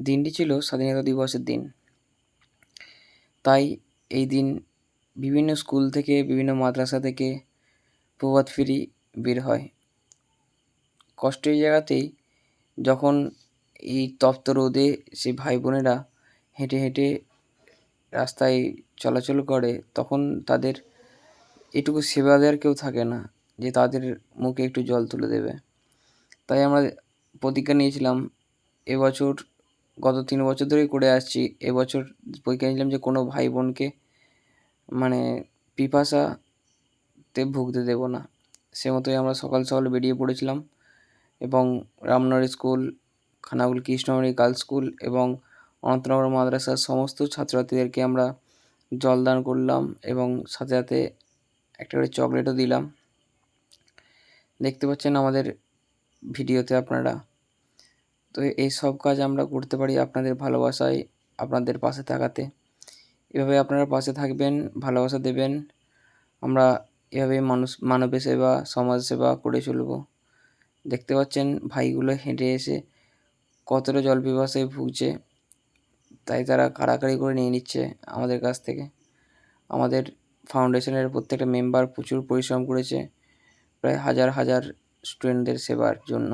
দিনটি ছিল স্বাধীনতা দিবসের দিন। তাই এই দিন বিভিন্ন স্কুল থেকে, বিভিন্ন মাদ্রাসা থেকে প্রভাত ফেরি বের হয়। কষ্টের জায়গাতেই যখন এই তপ্ত রোদে সেই ভাই বোনেরা হেঁটে হেঁটে রাস্তায় চলাচল করে, তখন তাদের এটুকু সেবা দেওয়ার কেউ থাকে না যে তাদের মুখে একটু জল তুলে দেবে। তাই আমরা প্রতিজ্ঞা নিয়েছিলাম এবছর, গত 3 বছর ধরেই করে আসছি। এবছর প্রতিজ্ঞা নিলাম যে কোনো ভাই বোনকে মানে পিপাসাতে ভুগতে দেব না। সে মতোই আমরা সকাল সকাল বেরিয়ে পড়েছিলাম এবং Ramnagar school, Khanakul Krishnamoni girls school এবং অনন্তনগর মাদ্রাসার সমস্ত ছাত্রছাত্রীদেরকে আমরা জলদান করলাম এবং সাথে সাথে একটা করে চকলেটও দিলাম। দেখতে পাচ্ছেন আমাদের ভিডিওতে আপনারা। তো এই সব কাজ আমরা করতে পারি আপনাদের ভালোবাসায়, আপনাদের পাশে থাকাতে। এভাবে আপনারা পাশে থাকবেন, ভালোবাসা দেবেন। আমরা এভাবে মানবের সেবা, সমাজ সেবা করে চলব। দেখতে পাচ্ছেন ভাইগুলো হেঁটে এসে কতটা জল পিপাসায় ভুগছে, তাই তারা কাড়াকাড়ি করে নিয়ে নিচ্ছে আমাদের কাছ থেকে। আমাদের ফাউন্ডেশনের প্রত্যেকটা মেম্বার প্রচুর পরিশ্রম করেছে প্রায় হাজার হাজার স্টুডেন্টদের সেবার জন্য।